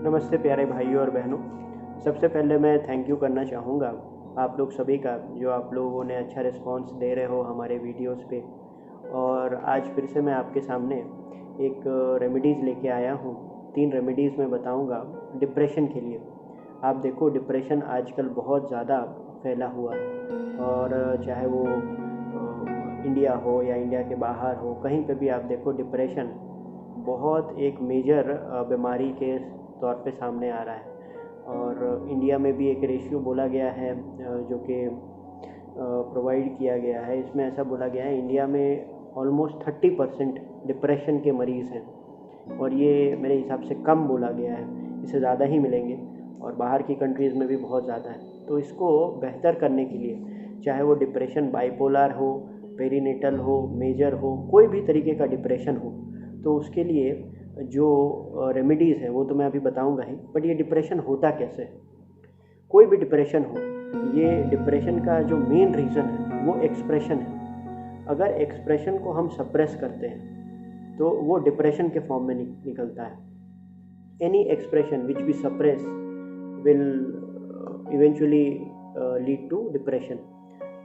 नमस्ते प्यारे भाइयों और बहनों। सबसे पहले मैं थैंक यू करना चाहूँगा आप लोग सभी का, जो आप लोगों ने अच्छा रिस्पांस दे रहे हो हमारे वीडियोस पे। और आज फिर से मैं आपके सामने एक रेमेडीज़ लेके आया हूँ। 3 रेमेडीज़ मैं बताऊँगा डिप्रेशन के लिए। आप देखो, डिप्रेशन आजकल बहुत ज़्यादा फैला हुआ है, और चाहे वो इंडिया हो या इंडिया के बाहर हो, कहीं पे भी आप देखो डिप्रेशन बहुत एक मेजर बीमारी के तौर पे सामने आ रहा है। और इंडिया में भी एक रेशियो बोला गया है, जो कि प्रोवाइड किया गया है। इसमें ऐसा बोला गया है, इंडिया में ऑलमोस्ट 30% डिप्रेशन के मरीज़ हैं, और ये मेरे हिसाब से कम बोला गया है, इससे ज़्यादा ही मिलेंगे, और बाहर की कंट्रीज़ में भी बहुत ज़्यादा है। तो इसको बेहतर करने के लिए, चाहे वो डिप्रेशन बाइपोलर हो, पेरीनेटल हो, मेजर हो, कोई भी तरीके का डिप्रेशन हो, तो उसके लिए जो रेमेडीज़ हैं वो तो मैं अभी बताऊंगा ही। बट ये डिप्रेशन होता कैसे है? कोई भी डिप्रेशन हो, ये डिप्रेशन का जो मेन रीज़न है वो एक्सप्रेशन है। अगर एक्सप्रेशन को हम सप्रेस करते हैं तो वो डिप्रेशन के फॉर्म में निकलता है। Any expression which we suppress will eventually lead to depression.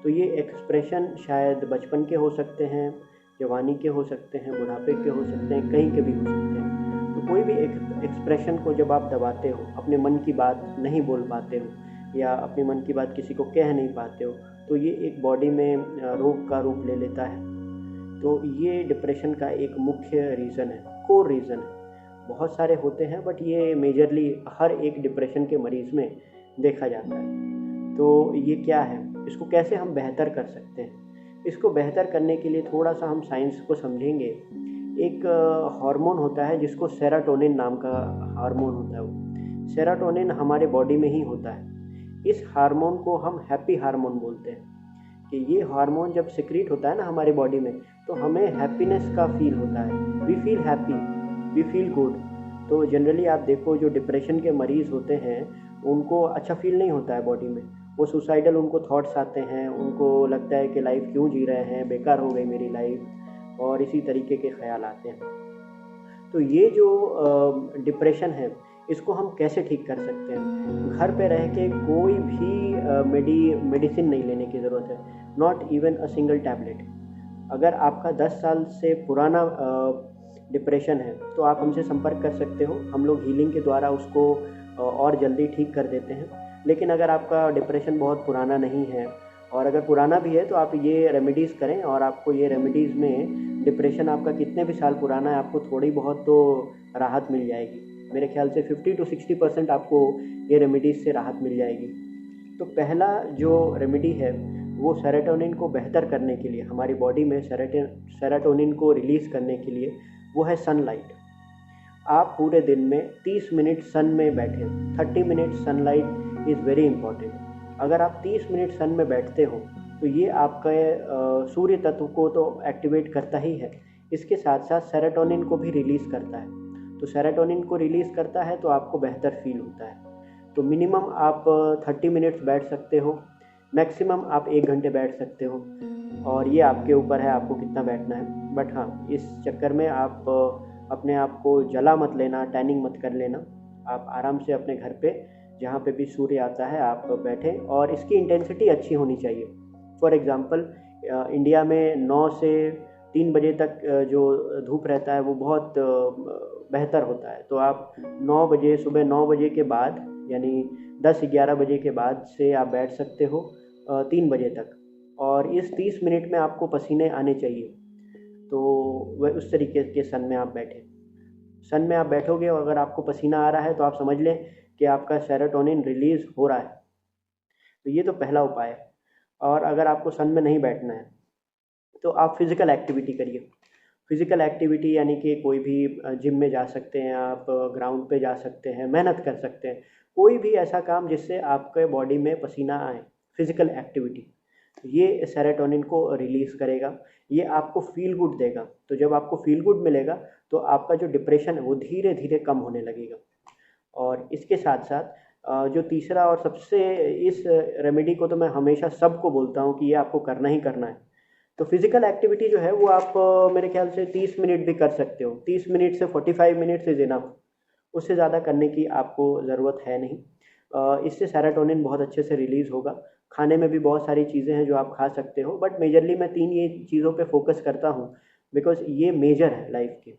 तो ये एक्सप्रेशन शायद बचपन के हो सकते हैं, जवानी के हो सकते हैं, बुढ़ापे के हो सकते हैं, कहीं के भी हो सकते हैं। तो कोई भी एक्सप्रेशन को जब आप दबाते हो, अपने मन की बात नहीं बोल पाते हो या अपने मन की बात किसी को कह नहीं पाते हो, तो ये एक बॉडी में रोग का रूप ले लेता है। तो ये डिप्रेशन का एक मुख्य रीज़न है, कोर रीज़न है। बहुत सारे होते हैं, बट ये मेजरली हर एक डिप्रेशन के मरीज़ में देखा जाता है। तो ये क्या है, इसको कैसे हम बेहतर कर सकते हैं? इसको बेहतर करने के लिए थोड़ा सा हम साइंस को समझेंगे। एक हार्मोन होता है जिसको सेरोटोनिन नाम का हार्मोन होता है। वो सेरोटोनिन हमारे बॉडी में ही होता है। इस हार्मोन को हम हैप्पी हार्मोन बोलते हैं, कि ये हार्मोन जब सिक्रीट होता है ना हमारी बॉडी में, तो हमें हैप्पीनेस का फील होता है। We feel happy, we feel good. तो जनरली आप देखो, जो डिप्रेशन के मरीज़ होते हैं उनको अच्छा फील नहीं होता है बॉडी में। वो सुसाइडल उनको थॉट्स आते हैं, उनको लगता है कि लाइफ क्यों जी रहे हैं, बेकार हो गई मेरी लाइफ, और इसी तरीके के ख्याल आते हैं। तो ये जो डिप्रेशन है, इसको हम कैसे ठीक कर सकते हैं? घर पे रह के कोई भी मेडिसिन नहीं लेने की ज़रूरत है, not even a single tablet. अगर आपका 10 साल से पुराना डिप्रेशन है तो आप हमसे संपर्क कर सकते हो, हम लोग हीलिंग के द्वारा उसको और जल्दी ठीक कर देते हैं। लेकिन अगर आपका डिप्रेशन बहुत पुराना नहीं है, और अगर पुराना भी है, तो आप ये रेमेडीज़ करें, और आपको ये रेमेडीज़ में डिप्रेशन आपका कितने भी साल पुराना है, आपको थोड़ी बहुत तो राहत मिल जाएगी। मेरे ख्याल से 50 to 60% आपको ये रेमेडीज़ से राहत मिल जाएगी। तो पहला जो रेमेडी है वो सेरोटोनिन को बेहतर करने के लिए, हमारी बॉडी में सेरोटोनिन को रिलीज़ करने के लिए, वो है सनलाइट। आप पूरे दिन में 30 मिनट सन में बैठें। 30 minute sunlight is very important. अगर आप 30 मिनट सन में बैठते हो तो ये आपके सूर्य तत्व को तो एक्टिवेट करता ही है, इसके साथ साथ सेरोटोनिन को भी रिलीज़ करता है। तो सेरोटोनिन को रिलीज़ करता है तो आपको बेहतर फील होता है। तो मिनिमम आप 30 मिनट्स बैठ सकते हो, मैक्सिमम आप 1 घंटे बैठ सकते हो, और ये आपके ऊपर है आपको कितना बैठना है। बट हाँ, इस चक्कर में आप अपने आप को जला मत लेना, टैनिंग मत कर लेना। आप आराम से अपने घर पे जहाँ पे भी सूर्य आता है आप बैठें, और इसकी इंटेंसिटी अच्छी होनी चाहिए। फॉर एग्ज़ाम्पल, इंडिया में 9 से 3 बजे तक जो धूप रहता है वो बहुत बेहतर होता है। तो आप 9 बजे, सुबह 9 बजे के बाद, यानी 10-11 बजे के बाद से आप बैठ सकते हो 3 बजे तक, और इस 30 मिनट में आपको पसीने आने चाहिए। तो वह उस तरीके के सन में आप बैठें। सन में आप बैठोगे और अगर आपको पसीना आ रहा है तो आप समझ लें कि आपका सेरोटोनिन रिलीज़ हो रहा है। तो ये तो पहला उपाय है। और अगर आपको सन में नहीं बैठना है तो आप फिज़िकल एक्टिविटी करिए। फिज़िकल एक्टिविटी यानी कि कोई भी जिम में जा सकते हैं आप, ग्राउंड पे जा सकते हैं, मेहनत कर सकते हैं। कोई भी ऐसा काम जिससे आपके बॉडी में पसीना आए, फिज़िकल एक्टिविटी, ये सेरोटोनिन को रिलीज़ करेगा, ये आपको फ़ील गुड देगा। तो जब आपको फ़ील गुड मिलेगा तो आपका जो डिप्रेशन है वो धीरे धीरे कम होने लगेगा। और इसके साथ साथ जो तीसरा और सबसे, इस रेमेडी को तो मैं हमेशा सबको बोलता हूँ कि ये आपको करना ही करना है। तो फिज़िकल एक्टिविटी जो है वो आप मेरे ख्याल से 30 मिनट भी कर सकते हो। 30 मिनट से 45 मिनट्स इज़ इनफ। उससे ज़्यादा करने की आपको ज़रूरत है नहीं। इससे सेरोटोनिन बहुत अच्छे से रिलीज़ होगा। खाने में भी बहुत सारी चीज़ें हैं जो आप खा सकते हो, बट मेजरली मैं 3 ये चीज़ों पे फोकस करता हूँ, बिकॉज़ ये मेजर है लाइफ के।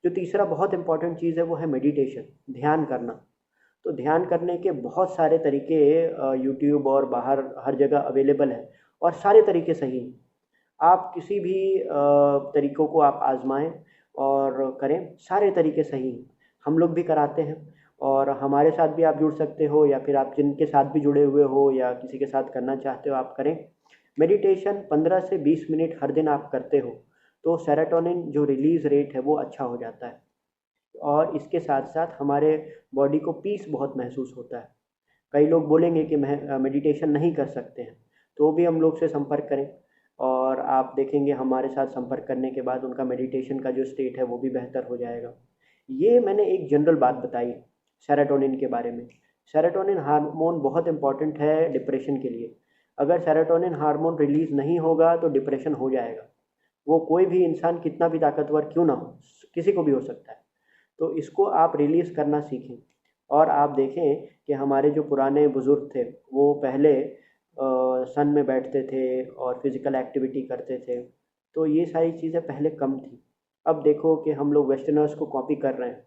जो तीसरा बहुत इंपॉर्टेंट चीज़ है वो है मेडिटेशन, ध्यान करना। तो ध्यान करने के बहुत सारे तरीके यूट्यूब और बाहर हर जगह अवेलेबल हैं, और सारे तरीके सही हैं। आप किसी भी तरीकों को आप आज़माएँ और करें, सारे तरीके सही हैं। हम लोग भी कराते हैं, और हमारे साथ भी आप जुड़ सकते हो, या फिर आप जिनके साथ भी जुड़े हुए हो या किसी के साथ करना चाहते हो आप करें। मेडिटेशन 15 से 20 मिनट हर दिन आप करते हो, तो सेरोटोनिन जो रिलीज़ रेट है वो अच्छा हो जाता है, और इसके साथ-साथ हमारे बॉडी को पीस बहुत महसूस होता है। कई लोग बोलेंगे कि मेडिटेशन नहीं कर सकते हैं, तो भी हम लोग से संपर्क करें, और आप देखेंगे हमारे साथ संपर्क करने के बाद उनका मेडिटेशन का जो स्टेट है वो भी बेहतर हो जाएगा। ये मैंने एक जनरल बात बताई सेरोटोनिन के बारे में। सेरोटोनिन हार्मोन बहुत इम्पोर्टेंट है डिप्रेशन के लिए। अगर सेरोटोनिन हार्मोन रिलीज़ नहीं होगा तो डिप्रेशन हो जाएगा। वो कोई भी इंसान कितना भी ताकतवर क्यों ना हो, किसी को भी हो सकता है। तो इसको आप रिलीज़ करना सीखें, और आप देखें कि हमारे जो पुराने बुज़ुर्ग थे वो पहले सन में बैठते थे और फिज़िकल एक्टिविटी करते थे, तो ये सारी चीज़ें पहले कम थी। अब देखो कि हम लोग वेस्टर्नर्स को कॉपी कर रहे हैं,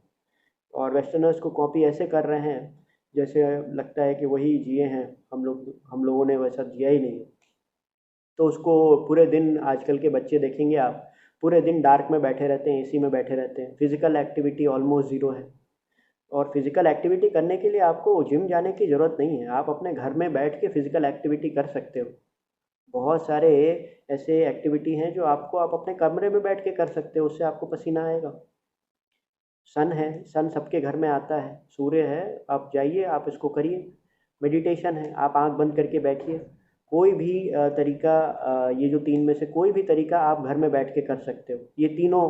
और वेस्टर्नर्स को कॉपी ऐसे कर रहे हैं जैसे लगता है कि वही जिए हैं, हम लोगों ने वैसा जिया ही नहीं है। तो उसको पूरे दिन, आजकल के बच्चे देखेंगे आप, पूरे दिन डार्क में बैठे रहते हैं, एसी में बैठे रहते हैं, फिजिकल एक्टिविटी ऑलमोस्ट ज़ीरो है। और फिजिकल एक्टिविटी करने के लिए आपको जिम जाने की ज़रूरत नहीं है, आप अपने घर में बैठ के फिजिकल एक्टिविटी कर सकते हो। बहुत सारे ऐसे एक्टिविटी हैं जो आपको आप अपने कमरे में बैठ के कर सकते हो, उससे आपको पसीना आएगा। सन है, सन सबके घर में आता है, सूर्य है, आप जाइए, आप इसको करिए। मेडिटेशन है, आप आंख बंद करके बैठिए। कोई भी तरीका, ये जो 3 में से कोई भी तरीका आप घर में बैठ के कर सकते हो, ये तीनों।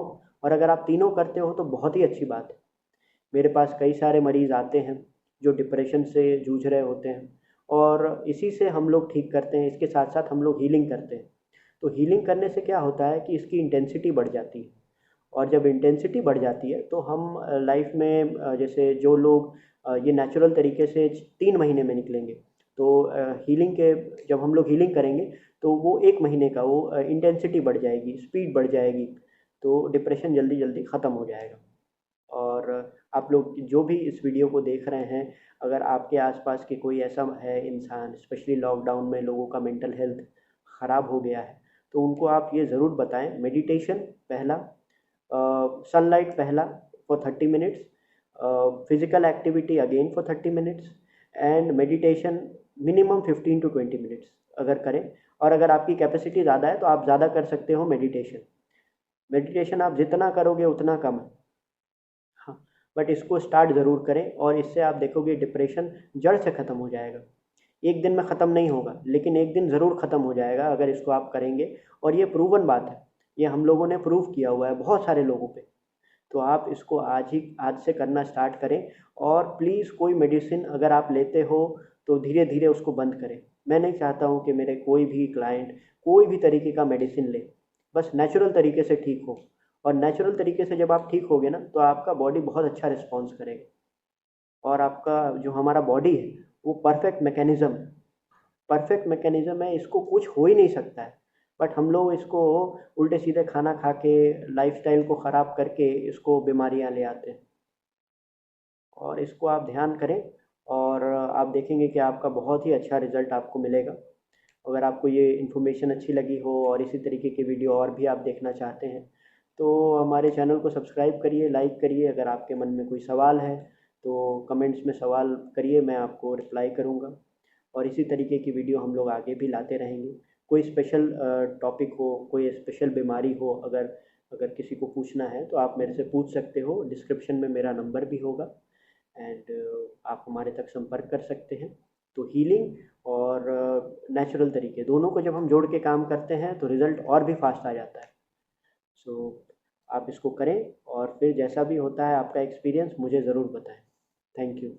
और अगर आप तीनों करते हो तो बहुत ही अच्छी बात है। मेरे पास कई सारे मरीज़ आते हैं जो डिप्रेशन से जूझ रहे होते हैं, और इसी से हम लोग ठीक करते हैं। इसके साथ साथ हम लोग हीलिंग करते हैं। तो हीलिंग करने से क्या होता है कि इसकी इंटेंसिटी बढ़ जाती है, और जब इंटेंसिटी बढ़ जाती है तो हम लाइफ में, जैसे जो लोग ये नेचुरल तरीके से 3 महीने में निकलेंगे, तो हीलिंग के जब हम लोग हीलिंग करेंगे तो वो 1 महीने का वो इंटेंसिटी बढ़ जाएगी, स्पीड बढ़ जाएगी, तो डिप्रेशन जल्दी जल्दी ख़त्म हो जाएगा। और आप लोग जो भी इस वीडियो को देख रहे हैं, अगर आपके आसपास के कोई ऐसा है इंसान, स्पेशली लॉकडाउन में लोगों का मेंटल हेल्थ ख़राब हो गया है, तो उनको आप ये ज़रूर बताएं, मेडिटेशन पहला, सनलाइट पहला for 30 minutes, physical activity again for 30 minutes, and meditation minimum 15 to 20 minutes अगर करें। और अगर आपकी कैपेसिटी ज़्यादा है तो आप ज़्यादा कर सकते हो मेडिटेशन। मेडिटेशन आप जितना करोगे उतना कम है। हाँ, बट इसको स्टार्ट ज़रूर करें, और इससे आप देखोगे डिप्रेशन जड़ से ख़त्म हो जाएगा। एक दिन में ख़त्म नहीं होगा, लेकिन एक दिन ज़रूर ख़त्म हो जाएगा अगर इसको आप करेंगे, और ये प्रूवन बात है। ये हम लोगों ने प्रूव किया हुआ है बहुत सारे लोगों पे। तो आप इसको आज से करना स्टार्ट करें, और प्लीज़ कोई मेडिसिन अगर आप लेते हो तो धीरे धीरे उसको बंद करें। मैं नहीं चाहता हूँ कि मेरे कोई भी क्लाइंट कोई भी तरीके का मेडिसिन ले, बस नेचुरल तरीके से ठीक हो। और नेचुरल तरीके से जब आप ठीक होगे ना, तो आपका बॉडी बहुत अच्छा रिस्पॉन्स करेगा, और आपका जो हमारा बॉडी है वो परफेक्ट मैकेनिज्म है, इसको कुछ हो ही नहीं सकता है। बट हम लोग इसको उल्टे सीधे खाना खा के, लाइफस्टाइल को ख़राब करके इसको बीमारियां ले आते हैं। और इसको आप ध्यान करें, और आप देखेंगे कि आपका बहुत ही अच्छा रिजल्ट आपको मिलेगा। अगर आपको ये इन्फॉर्मेशन अच्छी लगी हो और इसी तरीके की वीडियो और भी आप देखना चाहते हैं, तो हमारे चैनल को सब्सक्राइब करिए, लाइक करिए। अगर आपके मन में कोई सवाल है तो कमेंट्स में सवाल करिए, मैं आपको रिप्लाई करूँगा। और इसी तरीके की वीडियो हम लोग आगे भी लाते रहेंगे। कोई स्पेशल टॉपिक हो, कोई स्पेशल बीमारी हो, अगर अगर किसी को पूछना है तो आप मेरे से पूछ सकते हो। डिस्क्रिप्शन में मेरा नंबर भी होगा, एंड आप हमारे तक संपर्क कर सकते हैं। तो हीलिंग और नेचुरल तरीके दोनों को जब हम जोड़ के काम करते हैं तो रिज़ल्ट और भी फास्ट आ जाता है। सो आप इसको करें, और फिर जैसा भी होता है आपका एक्सपीरियंस मुझे ज़रूर बताएं। Thank you.